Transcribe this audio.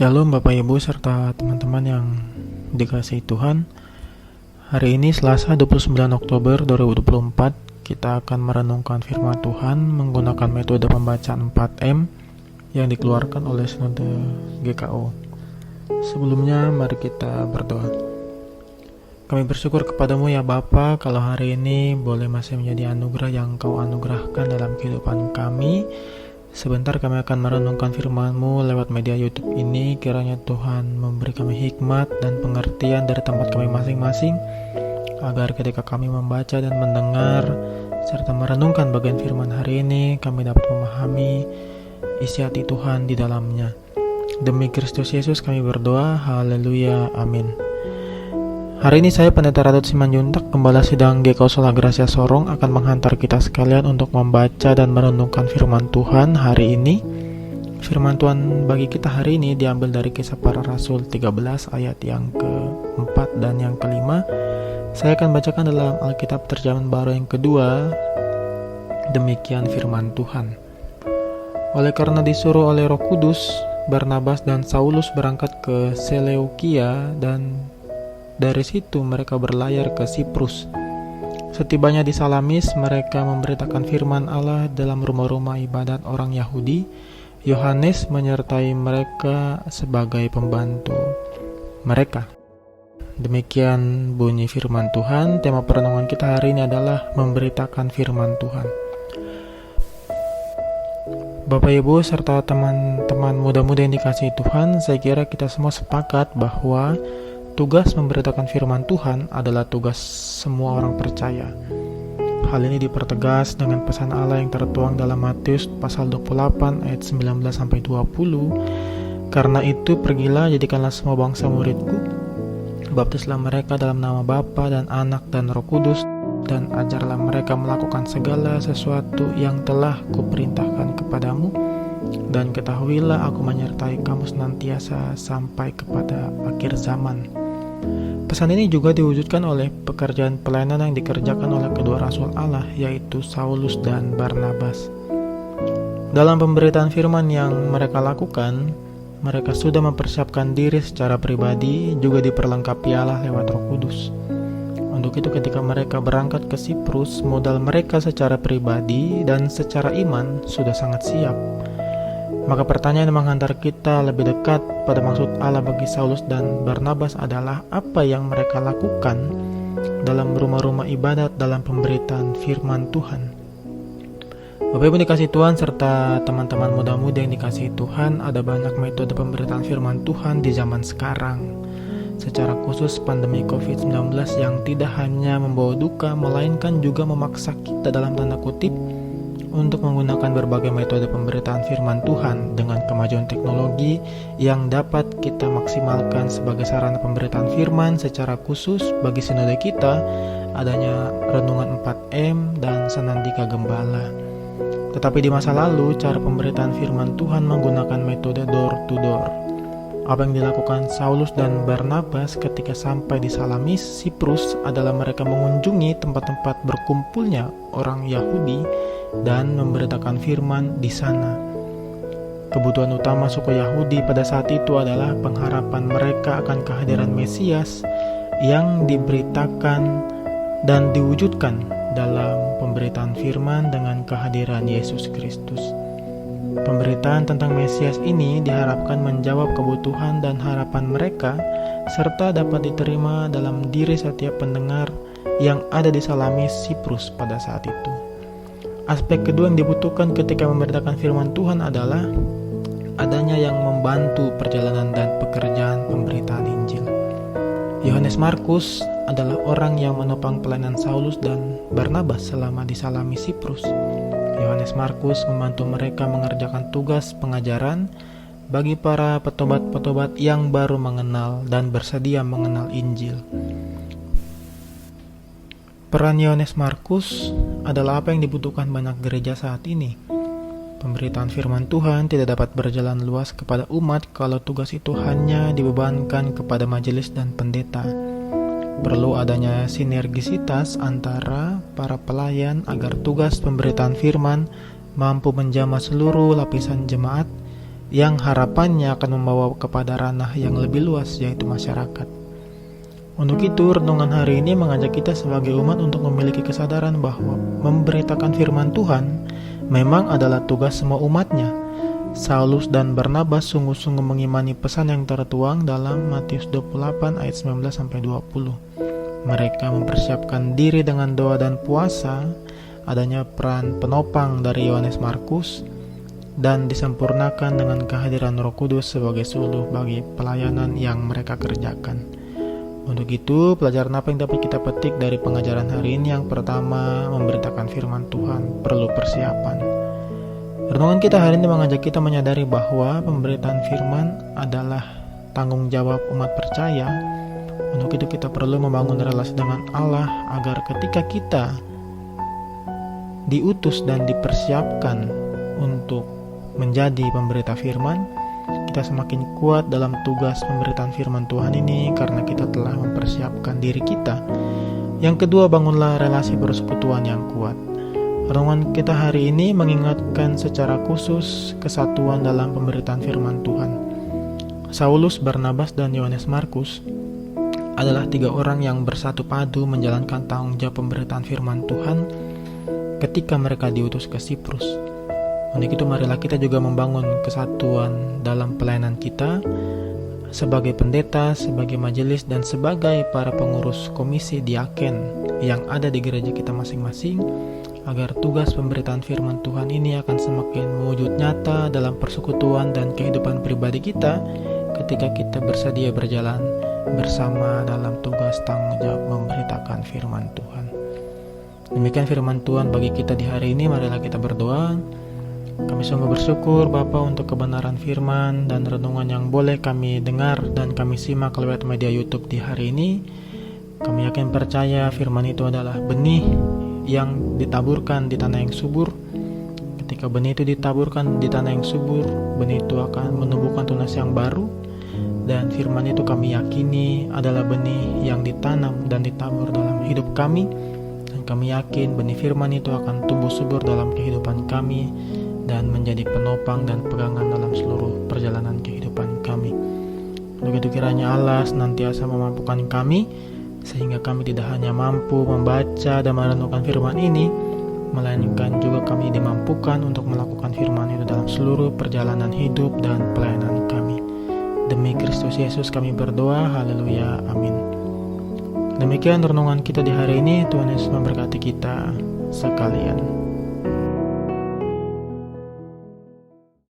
Shalom Bapak Ibu serta teman-teman yang dikasihi Tuhan. Hari ini Selasa 29 Oktober 2024 kita akan merenungkan firman Tuhan menggunakan metode pembacaan 4M yang dikeluarkan oleh Sinode GKO. Sebelumnya mari kita berdoa. Kami bersyukur kepadamu ya Bapa, kalau hari ini boleh masih menjadi anugerah yang Kau anugerahkan dalam kehidupan kami. Sebentar kami akan merenungkan firman-Mu lewat media YouTube ini. Kiranya Tuhan memberi kami hikmat dan pengertian dari tempat kami masing-masing, agar ketika kami membaca dan mendengar serta merenungkan bagian firman hari ini, kami dapat memahami isi hati Tuhan di dalamnya. Demi Kristus Yesus kami berdoa, haleluya, amin. Hari ini saya Pendeta Radot Simanjuntak, Gembala Sidang GKO Sola Gracia Sorong, akan menghantar kita sekalian untuk membaca dan merenungkan firman Tuhan hari ini. Firman Tuhan bagi kita hari ini diambil dari Kisah Para Rasul 13 ayat yang ke-4 dan yang ke-5. Saya akan bacakan dalam Alkitab Terjemahan Baru yang kedua. Demikian firman Tuhan. Oleh karena disuruh oleh Roh Kudus, Barnabas dan Saulus berangkat ke Seleukia, dan dari situ mereka berlayar ke Siprus. Setibanya di Salamis, mereka memberitakan firman Allah dalam rumah-rumah ibadat orang Yahudi. Yohanes menyertai mereka sebagai pembantu mereka. Demikian bunyi firman Tuhan. Tema perenungan kita hari ini adalah memberitakan firman Tuhan. Bapak Ibu serta teman-teman muda-mudi yang dikasihi Tuhan, saya kira kita semua sepakat bahwa tugas memberitakan firman Tuhan adalah tugas semua orang percaya. Hal ini dipertegas dengan pesan Allah yang tertuang dalam Matius pasal 28 ayat 19-20. Karena itu pergilah, jadikanlah semua bangsa muridku, baptislah mereka dalam nama Bapa dan Anak dan Roh Kudus, dan ajarlah mereka melakukan segala sesuatu yang telah kuperintahkan kepadamu, dan ketahuilah aku menyertai kamu senantiasa sampai kepada akhir zaman. Pesan ini juga diwujudkan oleh pekerjaan pelayanan yang dikerjakan oleh kedua rasul Allah, yaitu Saulus dan Barnabas. Dalam pemberitaan firman yang mereka lakukan, mereka sudah mempersiapkan diri secara pribadi, juga diperlengkapi Allah lewat Roh Kudus. Untuk itu ketika mereka berangkat ke Siprus, modal mereka secara pribadi dan secara iman sudah sangat siap. Maka pertanyaan yang menghantar kita lebih dekat pada maksud Allah bagi Saulus dan Barnabas adalah apa yang mereka lakukan dalam rumah-rumah ibadat dalam pemberitaan firman Tuhan. Bapak Ibu dikasihi Tuhan serta teman-teman muda-mudi yang dikasihi Tuhan, ada banyak metode pemberitaan firman Tuhan di zaman sekarang. Secara khusus pandemi COVID-19 yang tidak hanya membawa duka, melainkan juga memaksa kita dalam tanda kutip untuk menggunakan berbagai metode pemberitaan firman Tuhan dengan kemajuan teknologi yang dapat kita maksimalkan sebagai sarana pemberitaan firman. Secara khusus bagi sinode kita adanya renungan 4M dan senandika gembala. Tetapi di masa lalu cara pemberitaan firman Tuhan menggunakan metode door to door. Apa yang dilakukan Saulus dan Barnabas ketika sampai di Salamis, Siprus adalah mereka mengunjungi tempat-tempat berkumpulnya orang Yahudi dan memberitakan firman di sana. Kebutuhan utama suku Yahudi pada saat itu adalah pengharapan mereka akan kehadiran Mesias yang diberitakan dan diwujudkan dalam pemberitaan firman dengan kehadiran Yesus Kristus. Pemberitaan tentang Mesias ini diharapkan menjawab kebutuhan dan harapan mereka serta dapat diterima dalam diri setiap pendengar yang ada di Salamis, Siprus pada saat itu. Aspek kedua yang dibutuhkan ketika memberitakan firman Tuhan adalah adanya yang membantu perjalanan dan pekerjaan pemberitaan Injil. Yohanes Markus adalah orang yang menopang pelayanan Saulus dan Barnabas selama di Salamis, Siprus. Yohanes Markus membantu mereka mengerjakan tugas pengajaran bagi para petobat-petobat yang baru mengenal dan bersedia mengenal Injil. Peran Yohanes Markus adalah apa yang dibutuhkan banyak gereja saat ini. Pemberitaan firman Tuhan tidak dapat berjalan luas kepada umat kalau tugas itu hanya dibebankan kepada majelis dan pendeta. Perlu adanya sinergisitas antara para pelayan agar tugas pemberitaan firman mampu menjamah seluruh lapisan jemaat yang harapannya akan membawa kepada ranah yang lebih luas, yaitu masyarakat. Untuk itu, renungan hari ini mengajak kita sebagai umat untuk memiliki kesadaran bahwa memberitakan firman Tuhan memang adalah tugas semua umatnya. Saulus dan Barnabas sungguh-sungguh mengimani pesan yang tertuang dalam Matius 28 ayat 19-20. Mereka mempersiapkan diri dengan doa dan puasa, adanya peran penopang dari Yohanes Markus, dan disempurnakan dengan kehadiran Roh Kudus sebagai suluh bagi pelayanan yang mereka kerjakan. Untuk itu, pelajaran apa yang dapat kita petik dari pengajaran hari ini? Yang pertama, memberitakan firman Tuhan perlu persiapan. Renungan kita hari ini mengajak kita menyadari bahwa pemberitaan firman adalah tanggung jawab umat percaya. Untuk itu kita perlu membangun relasi dengan Allah agar ketika kita diutus dan dipersiapkan untuk menjadi pemberita firman, kita semakin kuat dalam tugas pemberitaan firman Tuhan ini karena kita telah mempersiapkan diri kita. Yang kedua, bangunlah relasi persekutuan yang kuat. Renungan kita hari ini mengingatkan secara khusus kesatuan dalam pemberitaan firman Tuhan. Saulus, Barnabas, dan Yohanes Markus adalah 3 orang yang bersatu padu menjalankan tanggung jawab pemberitaan firman Tuhan ketika mereka diutus ke Siprus. Untuk itu marilah kita juga membangun kesatuan dalam pelayanan kita sebagai pendeta, sebagai majelis, dan sebagai para pengurus komisi diaken yang ada di gereja kita masing-masing, agar tugas pemberitaan firman Tuhan ini akan semakin mewujud nyata dalam persekutuan dan kehidupan pribadi kita ketika kita bersedia berjalan bersama dalam tugas tanggung jawab memberitakan firman Tuhan. Demikian firman Tuhan bagi kita di hari ini. Marilah kita berdoa. Kami sungguh bersyukur Bapa untuk kebenaran firman dan renungan yang boleh kami dengar dan kami simak lewat media YouTube di hari ini. Kami yakin percaya firman itu adalah benih yang ditaburkan di tanah yang subur. Ketika benih itu ditaburkan di tanah yang subur, benih itu akan menumbuhkan tunas yang baru. Dan firman itu kami yakini adalah benih yang ditanam dan ditabur dalam hidup kami. Dan kami yakin benih firman itu akan tumbuh subur dalam kehidupan kami dan menjadi penopang dan pegangan dalam seluruh perjalanan kehidupan kami. Begitu kiranya Allah senantiasa memampukan kami, sehingga kami tidak hanya mampu membaca dan merenungkan firman ini, melainkan juga kami dimampukan untuk melakukan firman itu dalam seluruh perjalanan hidup dan pelayanan kami. Demi Kristus Yesus kami berdoa, haleluya, amin. Demikian renungan kita di hari ini. Tuhan Yesus memberkati kita sekalian.